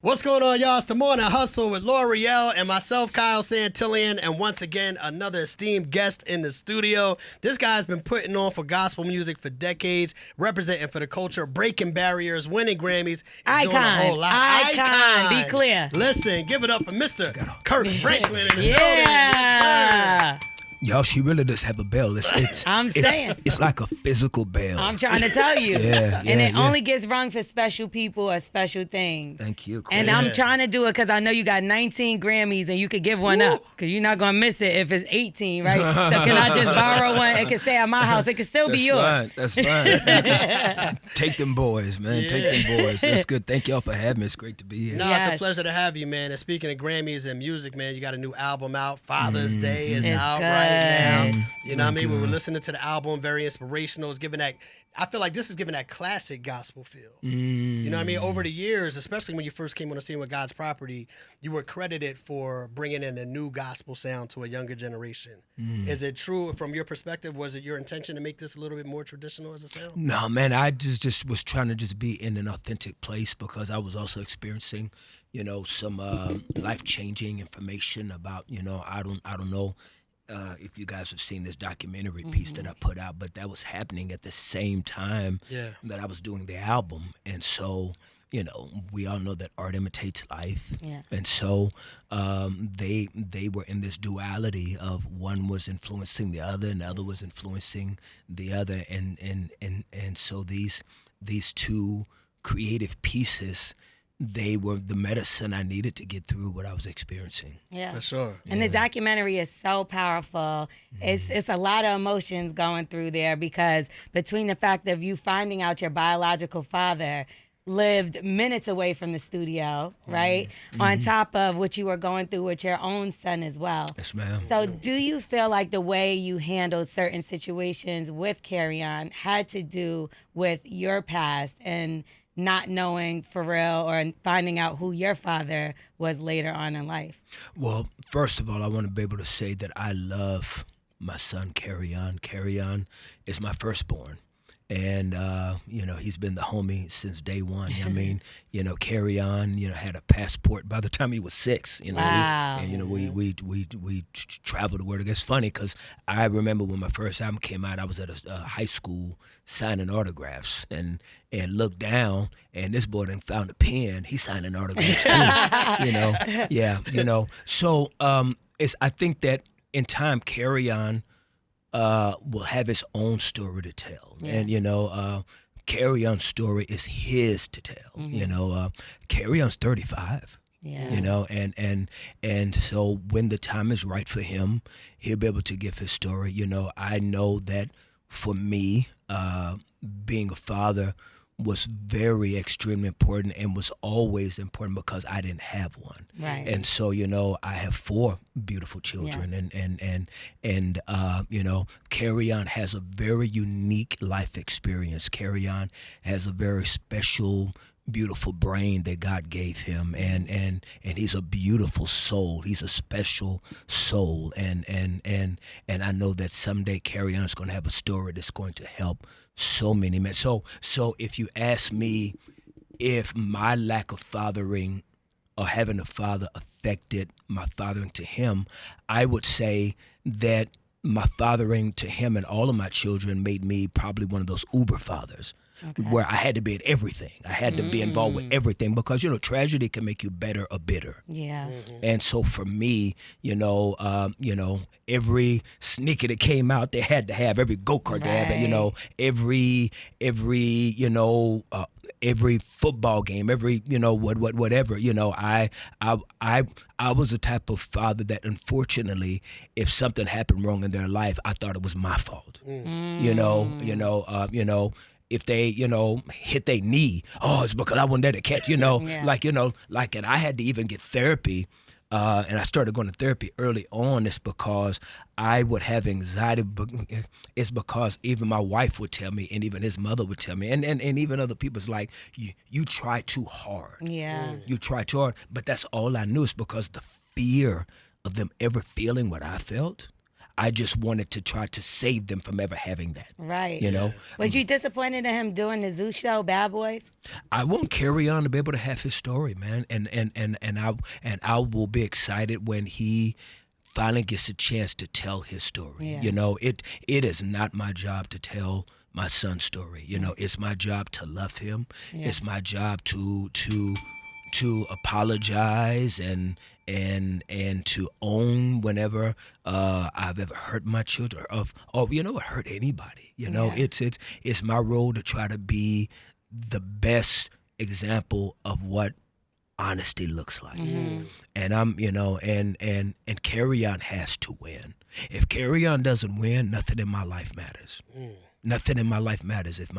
What's going on, y'all? It's the Morning Hustle with L'Oreal and myself, Kyle Santillian, and once again, another esteemed guest in the studio. This guy's been putting on for gospel music for decades, representing for the culture, breaking barriers, winning Grammys, and doing a whole lot. Icon. Be clear. Listen, give it up for Mr. Kirk Franklin in the building. Yeah. Y'all, she really does have a bell. It's like a physical bell. I'm trying to tell you. And it only gets rung for special people or special things. Thank you. And I'm trying to do it because I know you got 19 Grammys and you could give one up because you're not going to miss it if it's 18, right? So can I just borrow one? It can stay at my house. It can still be yours. That's fine. Take them boys, man. Yeah. Take them boys. That's good. Thank y'all for having me. It's great to be here. No, it's a pleasure to have you, man. And speaking of Grammys and music, man, you got a new album out. Father's Day is out right now. You know what I mean? We were listening to the album, very inspirational. It's giving that, I feel like this is giving that classic gospel feel. You know what I mean? Over the years, especially when you first came on the scene with God's Property, you were credited for bringing in a new gospel sound to a younger generation. Is it true from your perspective? Was it your intention to make this a little bit more traditional as a sound? No, man, I just was trying to just be in an authentic place because I was also experiencing, some life-changing information about, I don't know if you guys have seen this documentary piece that I put out, but that was happening at the same time that I was doing the album. And so, we all know that art imitates life. Yeah. And so they were in this duality of one was influencing the other and the other was influencing the other. And so these two creative pieces, they were the medicine I needed to get through what I was experiencing. Yeah, for sure. And the documentary is so powerful. It's a lot of emotions going through there because between the fact of you finding out your biological father lived minutes away from the studio, right? On top of what you were going through with your own son as well. Yes, ma'am. So do you feel like the way you handled certain situations with Carry On had to do with your past and not knowing for real or finding out who your father was later on in life? Well, first of all, I want to be able to say that I love my son, Carry On. Carry On is my firstborn. And, he's been the homie since day one. I mean, Carry On, had a passport by the time he was 6. Wow. We traveled the world. It's funny because I remember when my first album came out, I was at a high school signing autographs and looked down, and this boy done found a pen. He's signing autographs too. So I think that in time, Carry On will have his own story to tell. Yeah. And, Carry On's story is his to tell. Carry On's 35. Yeah. And so when the time is right for him, he'll be able to give his story. I know that for me, being a father was very extremely important and was always important because I didn't have one. Right. And so, I have 4 beautiful children and Carry On has a very unique life experience. Carry On has a very special, beautiful brain that God gave him and he's a beautiful soul. He's a special soul and I know that someday Carry On is going to have a story that's going to help so many men. So if you ask me if my lack of fathering or having a father affected my fathering to him, I would say that my fathering to him and all of my children made me probably one of those uber fathers. Okay. Where I had to be at everything. I had to be involved with everything because, tragedy can make you better or bitter. Yeah. And so for me, every sneaker that came out, they had to have every go-kart they had, every football game, every, whatever, I was the type of father that unfortunately, if something happened wrong in their life, I thought it was my fault. If they, hit their knee, it's because I wasn't there to catch, and I had to even get therapy, and I started going to therapy early on. It's because I would have anxiety. It's because even my wife would tell me, and even his mother would tell me, and even other people's like, you try too hard. Yeah. You try too hard, but that's all I knew is because the fear of them ever feeling what I felt, I just wanted to try to save them from ever having that. Right. You know? Was you disappointed in him doing the Zoo show, Bad Boys? I want Carry On to be able to have his story, man. And I will be excited when he finally gets a chance to tell his story. Yeah. You know, it is not my job to tell my son's story. You know, it's my job to love him. Yeah. It's my job to apologize and to own whenever I've ever hurt my children or you know, hurt anybody. You know, Yeah. it's my role to try to be the best example of what honesty looks like. And I'm, you know, and Carry On has to win. If Carry On doesn't win, nothing in my life matters. Nothing in my life matters if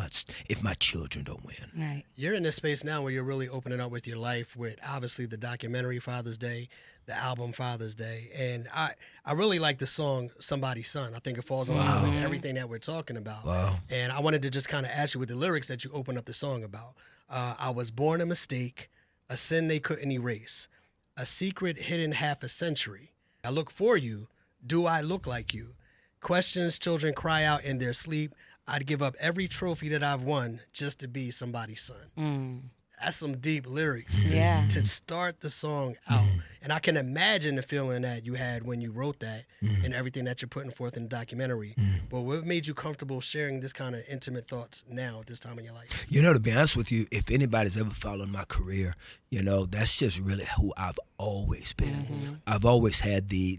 my children don't win. Right. You're in this space now where you're really opening up with your life with obviously the documentary Father's Day, the album Father's Day. And I really like the song Somebody's Son. I think it falls in line with everything that we're talking about. Wow. And I wanted to just kind of ask you with the lyrics that you open up the song about. I was born a mistake, a sin they couldn't erase, a secret hidden half a century. I look for you. Do I look like you? Questions children cry out in their sleep. I'd give up every trophy that I've won just to be somebody's son. That's some deep lyrics to start the song out. And I can imagine the feeling that you had when you wrote that and everything that you're putting forth in the documentary. But what made you comfortable sharing this kind of intimate thoughts now at this time in your life? You know, to be honest with you, if anybody's ever followed my career, you know, that's just really who I've always been. I've always had the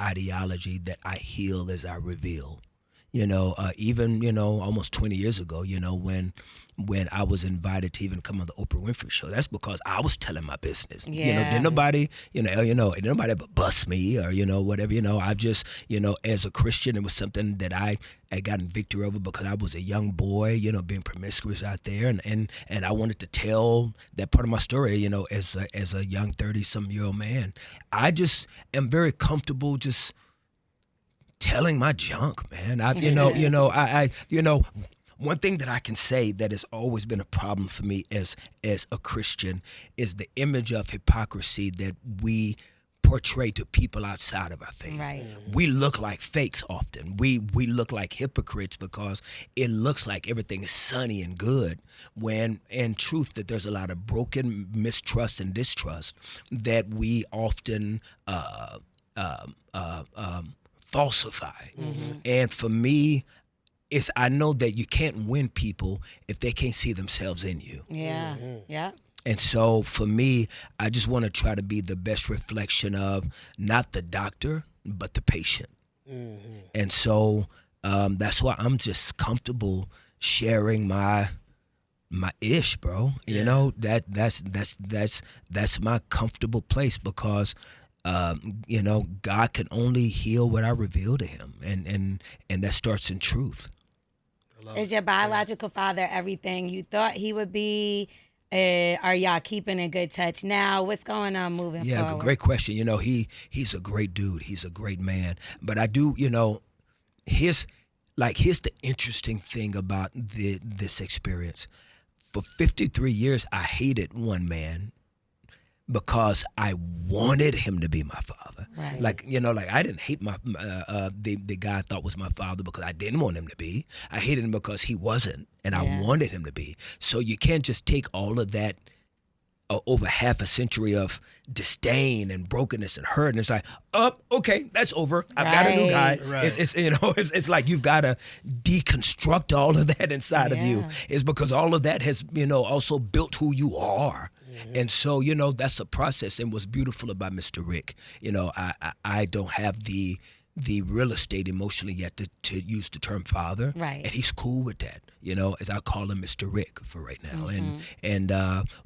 ideology that I heal as I reveal. You know, even, you know, almost 20 years ago, you know, when I was invited to even come on the Oprah Winfrey Show, that's because I was telling my business. You know, didn't nobody, didn't nobody ever bust me or, you know, whatever, you know, I just, you know, as a Christian, it was something that I gotten victory over because I was a young boy, you know, being promiscuous out there. And I wanted to tell that part of my story, you know, as a young 30-some-year-old man. I just am very comfortable just telling my junk, man. One thing that I can say that has always been a problem for me as a Christian is the image of hypocrisy that we portray to people outside of our faith. Right. We look like fakes often. We look like hypocrites because it looks like everything is sunny and good when in truth that there's a lot of broken mistrust and distrust that we often falsify. And for me, I know that you can't win people if they can't see themselves in you. Yeah. Yeah. And so for me, I just want to try to be the best reflection of not the doctor, but the patient. And so that's why I'm just comfortable sharing my ish, bro. You know, that's my comfortable place because you know, God can only heal what I reveal to him. And that starts in truth. Is your biological father everything you thought he would be? Are y'all keeping in good touch now? What's going on moving forward? Yeah, great question. You know, he's a great dude. He's a great man. But I do, you know, here's the interesting thing about this experience. For 53 years, I hated one man because I wanted him to be my father. Right. Like, you know, like I didn't hate the guy I thought was my father because I didn't want him to be. I hated him because he wasn't, and I wanted him to be. So you can't just take all of that over half a century of disdain and brokenness and hurt, and it's like, okay, that's over. I've got a new guy. Right. It's you know, it's like you've got to deconstruct all of that inside of you. It's because all of that has, you know, also built who you are. And so, you know, that's a process. And what's beautiful about Mr. Rick, you know, I don't have the real estate emotionally yet to use the term father. Right. And he's cool with that, you know, as I call him Mr. Rick for right now. And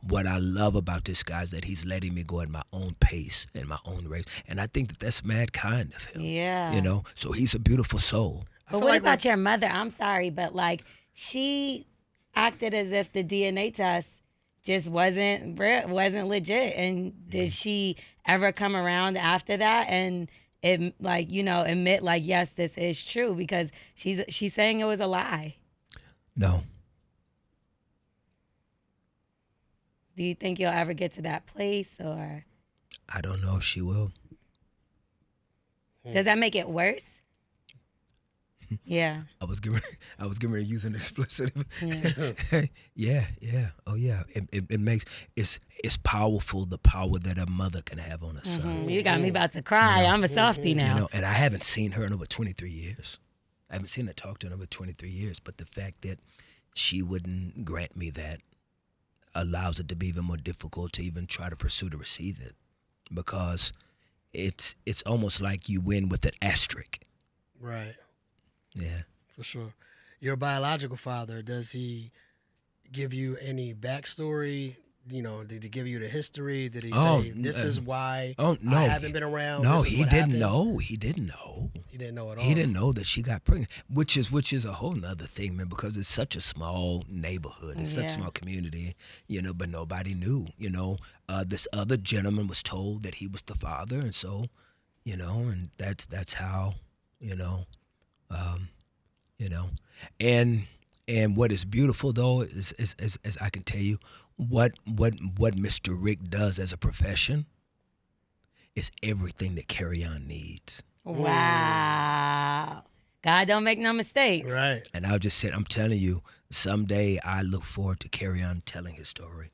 what I love about this guy is that he's letting me go at my own pace and my own race. And I think that that's mad kind of him. Yeah. You know, so he's a beautiful soul. But what about your mother? I'm sorry, but like she acted as if the DNA test just wasn't legit. And did she ever come around after that and admit like, yes, this is true? Because she's saying it was a lie. No. Do you think you'll ever get to that place, or? I don't know if she will. Does that make it worse? Yeah. I was getting ready to use an explicit. Yeah. Oh yeah. It makes it's powerful, the power that a mother can have on a son. You got me about to cry. I'm a softie now. And I haven't seen her in over 23 years. I haven't seen her talk to her in over 23 years. But the fact that she wouldn't grant me that allows it to be even more difficult to even try to pursue to receive it, because it's almost like you win with an asterisk. Right. Yeah. For sure. Your biological father, does he give you any backstory? Did he give you the history? Did he say, this is why I haven't been around? No, he didn't know. He didn't know. He didn't know at all. He didn't know that she got pregnant, which is a whole nother thing, man, because it's such a small neighborhood. It's such a small community, but nobody knew. This other gentleman was told that he was the father, and so, and that's how, and what is beautiful though is I can tell you what Mr. Rick does as a profession is everything that Carry-On needs. Wow. God don't make no mistake. Right. And I'll just say, I'm telling you, someday I look forward to Carry-On telling his story.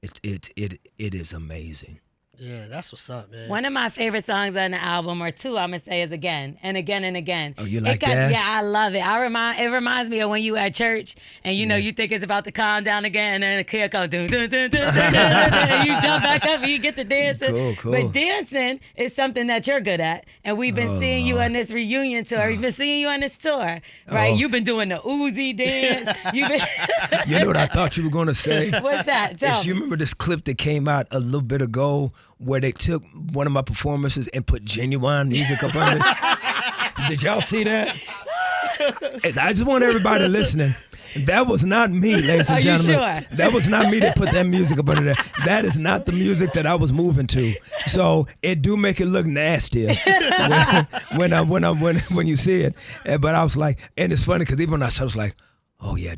It is amazing. Yeah, that's what's up, man. One of my favorite songs on the album, or two, I'm gonna say, is Again and Again and Again. Oh, you like that? Yeah, I love it. It reminds me of when you at church and you think it's about to calm down again, and then the kid goes dun, dun, dun, dun, dun, dun, dun, and you jump back up and you get to dancing. Cool. But dancing is something that you're good at, and we've been seeing you on this reunion tour. We've been seeing you on this tour, right? Oh. You've been doing the Uzi dance. You've been. You know what I thought you were gonna say? What's that? Tell You me. remember this clip that came out a little bit ago where they took one of my performances and put Genuine music up on it? Did y'all see that? I just want everybody listening. That was not me, ladies and gentlemen. Are you sure? That was not me that put that music up under there. That is not the music that I was moving to. So it do make it look nastier when you see it. But I was like, and it's funny because even when I saw it, I was like, oh yeah,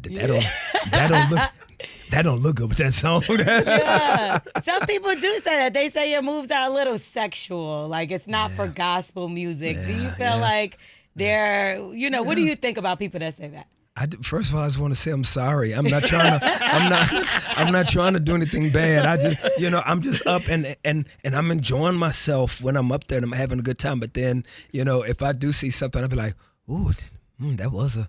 that don't look good with that song. Yeah. Some people do say that. They say your moves are a little sexual. Like it's not for gospel music. Do you feel like they're, what do you think about people that say that? First of all, I just want to say I'm sorry. I'm not trying to do anything bad. I just, I'm just up and I'm enjoying myself when I'm up there and I'm having a good time. But then, if I do see something, I'll be like, ooh, that was a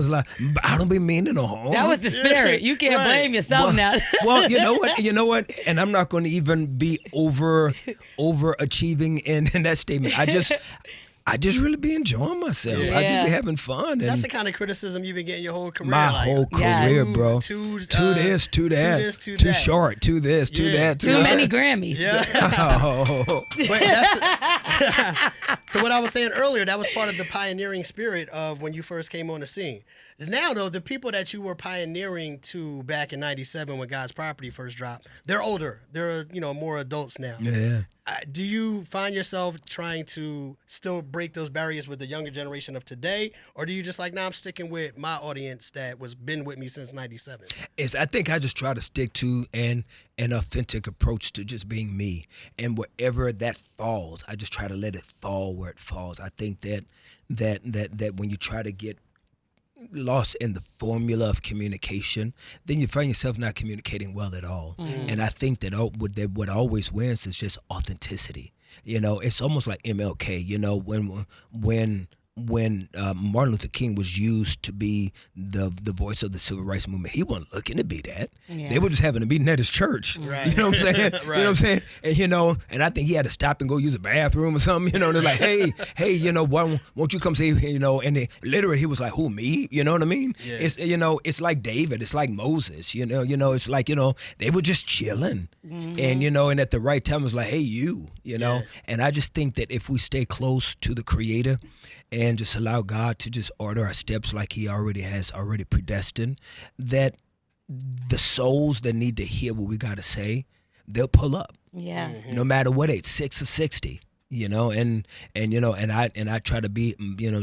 lot. But I don't be meaning no harm. That was the spirit. You can't blame yourself now. Well, you know what? And I'm not going to even be overachieving in that statement. I just really be enjoying myself. Yeah. I just be having fun. That's the kind of criticism you've been getting your whole career. My whole career, bro. To this, to that. Too that. Short, to this, to that. Too many Grammys. Yeah. But so what I was saying earlier, that was part of the pioneering spirit of when you first came on the scene. Now, though, the people that you were pioneering to back in '97 when God's Property first dropped, they're older. They're, more adults now. Yeah. Do you find yourself trying to still break those barriers with the younger generation of today? Or do you just like, I'm sticking with my audience that was been with me since '97? I think I just try to stick to an authentic approach to just being me. And wherever that falls, I just try to let it fall where it falls. I think that when you try to get lost in the formula of communication, then you find yourself not communicating well at all. And I think that what always wins is just authenticity. It's almost like MLK. When Martin Luther King was used to be the voice of the civil rights movement, he wasn't looking to be that. Yeah. They were just having a meeting at his church. Right. You know what I'm saying? Right. You know what I'm saying? And I think he had to stop and go use a bathroom or something. They're like, hey, why won't you come say, and literally he was like, who, me? You know what I mean? Yeah. It's like David. It's like Moses. It's like, they were just chilling. And, and at the right time, it was like, hey, you. Yeah. And I just think that if we stay close to the Creator and just allow God to just order our steps like he has predestined, that the souls that need to hear what we got to say, they'll pull up. Yeah. No matter what age, 6 or 60, and I try to be,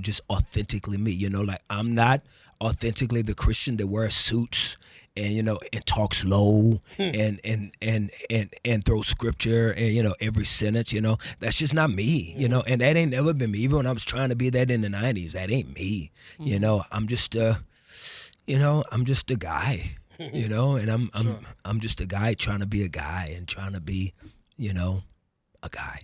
just authentically me, like I'm not authentically the Christian that wears suits and talk slow and throw scripture and every sentence. That's just not me. And that ain't never been me. Even when I was trying to be that in the 90s, that ain't me. I'm just I'm just a guy. And I'm just a guy trying to be a guy and trying to be a guy.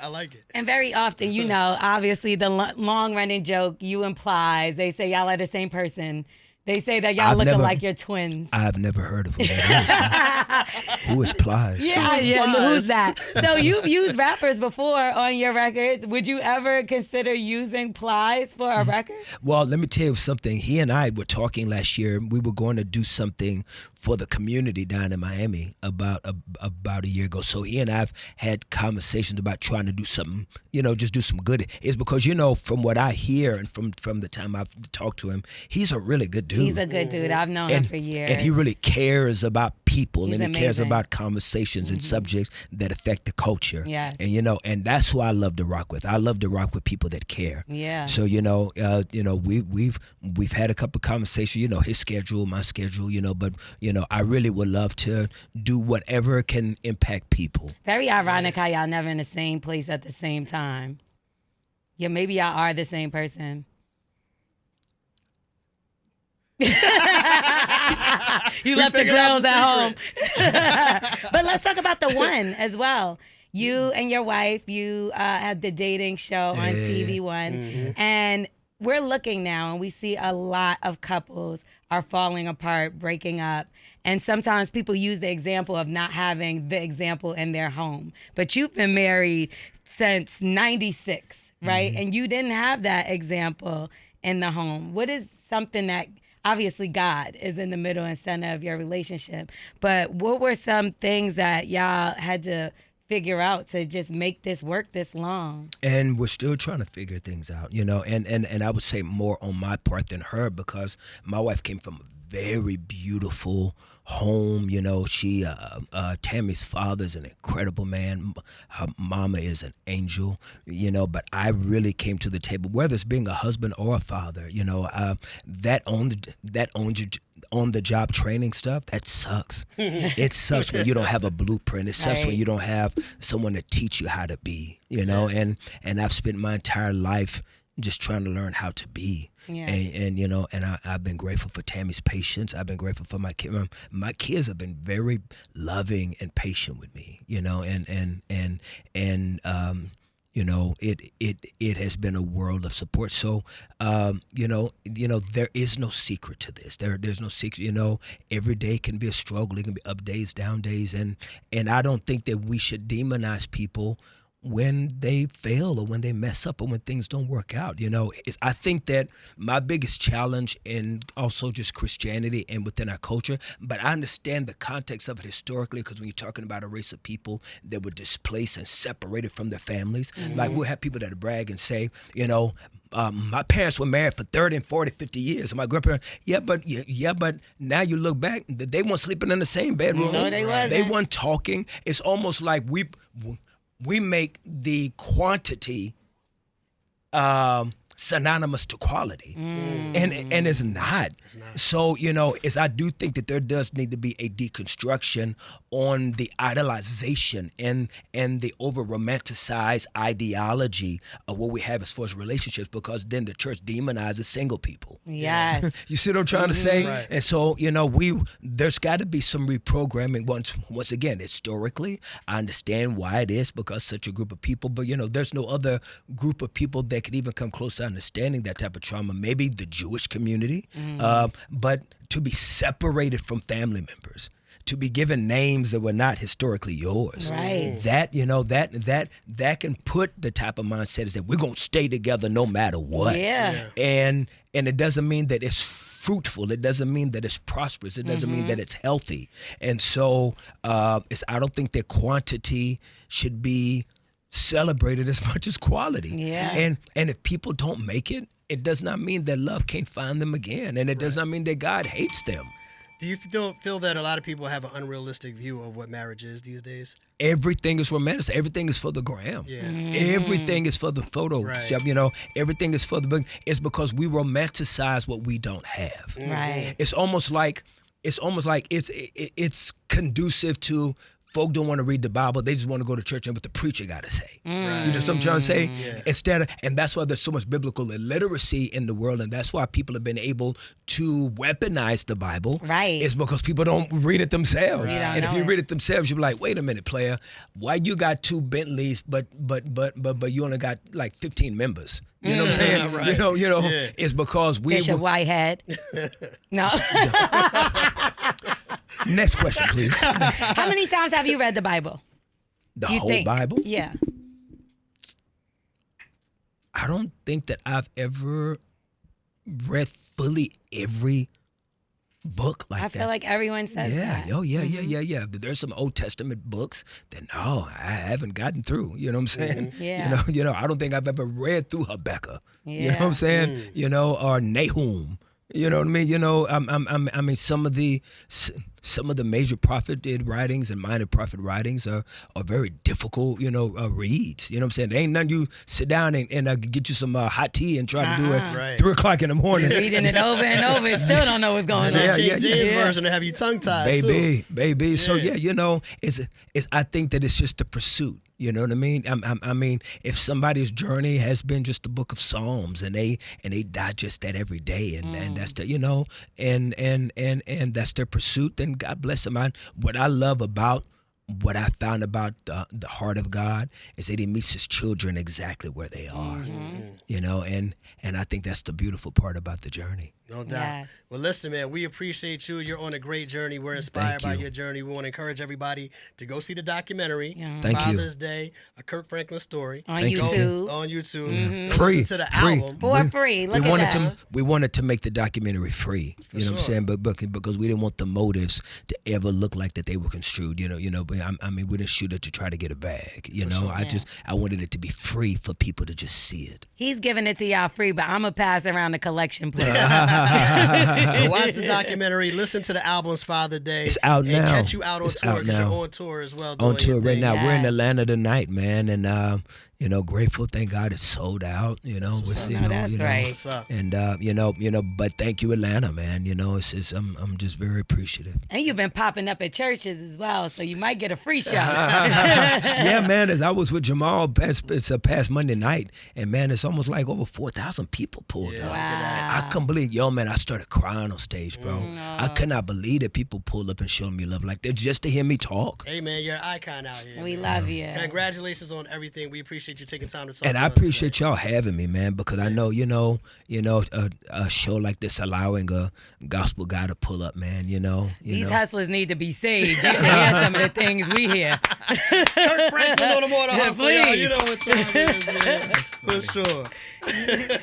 I like it. And very often, obviously the long-running joke you implies, they say y'all are the same person. They say that y'all look like you're twins. I've never heard of who that is. Who is Plies? Yeah, who's that? So you've used rappers before on your records. Would you ever consider using Plies for a record? Well, let me tell you something. He and I were talking last year. We were going to do something for the community down in Miami about a year ago. So he and I've had conversations about trying to do something, just do some good. It's because, from what I hear and from the time I've talked to him, he's a really good dude. He's a good dude. I've known him for years. And he really cares about people. He's and he amazing. cares about conversations and subjects that affect the culture. Yes. And, and that's who I love to rock with. I love to rock with people that care. Yeah. So, we've had a couple of conversations, his schedule, my schedule, but, I really would love to do whatever can impact people. Very ironic how y'all never in the same place at the same time. Yeah, maybe y'all are the same person. You left the grills at home. But let's talk about the one as well. You and your wife, you had the dating show on TV One. And we're looking now and we see a lot of couples are falling apart, breaking up. And sometimes people use the example of not having the example in their home. But you've been married since 96, right? And you didn't have that example in the home. What is something that, obviously God is in the middle and center of your relationship, but what were some things that y'all had to figure out to just make this work this long? And we're still trying to figure things out, and I would say more on my part than her, because my wife came from a very beautiful home. She Tammy's father is an incredible man. Her mama is an angel, but I really came to the table, whether it's being a husband or a father, that on the job training stuff, that sucks. It sucks when you don't have a blueprint. It sucks when you don't have someone to teach you how to be, and I've spent my entire life just trying to learn how to be. Yeah. And I've been grateful for Tammy's patience. I've been grateful for my kids. My kids have been very loving and patient with me, it has been a world of support. So, there is no secret to this. There's no secret. Every day can be a struggle. It can be up days, down days, and I don't think that we should demonize people when they fail or when they mess up or when things don't work out. I think that my biggest challenge in also just Christianity and within our culture, but I understand the context of it historically, because when you're talking about a race of people that were displaced and separated from their families, like we'll have people that brag and say, my parents were married for 30 and 40, 50 years. And my grandparents, but now you look back, they weren't sleeping in the same bedroom. No, they wasn't. They weren't talking. It's almost like we make the quantity synonymous to quality, and it's not. So I do think that there does need to be a deconstruction on the idolization and the over romanticized ideology of what we have as far as relationships, because then the church demonizes single people. Yes. You see what I'm trying to say? Right. And so there's got to be some reprogramming. Once again, historically, I understand why it is, because such a group of people, but there's no other group of people that could even come close to understanding that type of trauma. Maybe the Jewish community, but to be separated from family members, to be given names that were not historically yours. Right. That that can put the type of mindset is that we're gonna stay together no matter what. Yeah. And it doesn't mean that it's fruitful. It doesn't mean that it's prosperous. It doesn't mean that it's healthy. And so I don't think that quantity should be celebrated as much as quality. Yeah. And if people don't make it, it does not mean that love can't find them again. And it does not mean that God hates them. Do you feel that a lot of people have an unrealistic view of what marriage is these days? Everything is romantic. Everything is for the gram. Yeah. Everything is for the photo. Right. Everything is for the book. It's because we romanticize what we don't have. Right. It's almost like it's almost like it's conducive to folk don't want to read the Bible. They just want to go to church and what the preacher got to say. Right. You know what I'm trying to say? Yeah. Instead of, and that's why there's so much biblical illiteracy in the world, and that's why people have been able to weaponize the Bible. Right. It's because people don't read it themselves. Right. And if you read it themselves, you'll be like, wait a minute, player, why you got 2 Bentleys, but you only got like 15 members? You know what I'm saying? Right. You know, it's because we Bishop Whitehead. No. Next question, please. How many times have you read the Bible? The whole Bible? Yeah. I don't think that I've ever read fully every book like that. I feel like everyone says that. Yeah. There's some Old Testament books that no, I haven't gotten through. You know what I'm saying? Yeah. You know, I don't think I've ever read through Habakkuk. Yeah. You know what I'm saying? You know, or Nahum. You know what I mean? You know, I mean, some of the major prophet writings and minor prophet writings are very difficult, reads. You know what I'm saying? There ain't nothing you sit down and get you some hot tea and try to do it 3 o'clock in the morning. Reading it over and over and still don't know what's going on. King James version to have you tongue tied, baby. Yeah. So it's I think that it's just the pursuit. You know what I mean? I mean, if somebody's journey has been just the book of Psalms and they digest that every day and that's the and that's their pursuit, then God bless them. What I love about what I found about the heart of God is that He meets His children exactly where they are. You know, and I think that's the beautiful part about the journey. No doubt. Yes. Well, listen, man, we appreciate you. You're on a great journey. We're inspired by your journey. We want to encourage everybody to go see the documentary, Father's Day, A Kirk Franklin Story. On YouTube. On YouTube. Free. Listen to the album. For free. Look at that. We wanted to make the documentary free. You know what I'm saying? But because we didn't want the motives to ever look like that they were construed. But I mean, we didn't shoot it to try to get a bag. I wanted it to be free for people to just see it. He's giving it to y'all free, but I'm going to pass around the collection plate. So watch the documentary, listen to the album's Father Day. It's out now. And catch you out on tour because you're on tour as well. On tour right now. We're in Atlanta tonight, man, and grateful. Thank God it's sold out. That's right. And but thank you, Atlanta, man. I'm just very appreciative. And you've been popping up at churches as well, so you might get a free show. Yeah, man. As I was with Jamal past Monday night, and man, it's almost like over 4,000 people pulled up. Wow. And I couldn't believe, I started crying on stage, bro. I could not believe that people pulled up and showed me love like that just to hear me talk. Hey, man, you're an icon out here. We love you. Congratulations on everything. We appreciate you taking time to talk and to I us appreciate today. y'all having me, man, because I know, a show like this allowing a gospel guy to pull up, man, These hustlers need to be saved. You should hear some of the things we hear. Kirk Franklin on the Morning Hustle, y'all. Please. You know what time it is, man. For sure.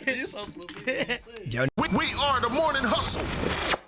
These hustlers need to be saved. We are the Morning Hustle.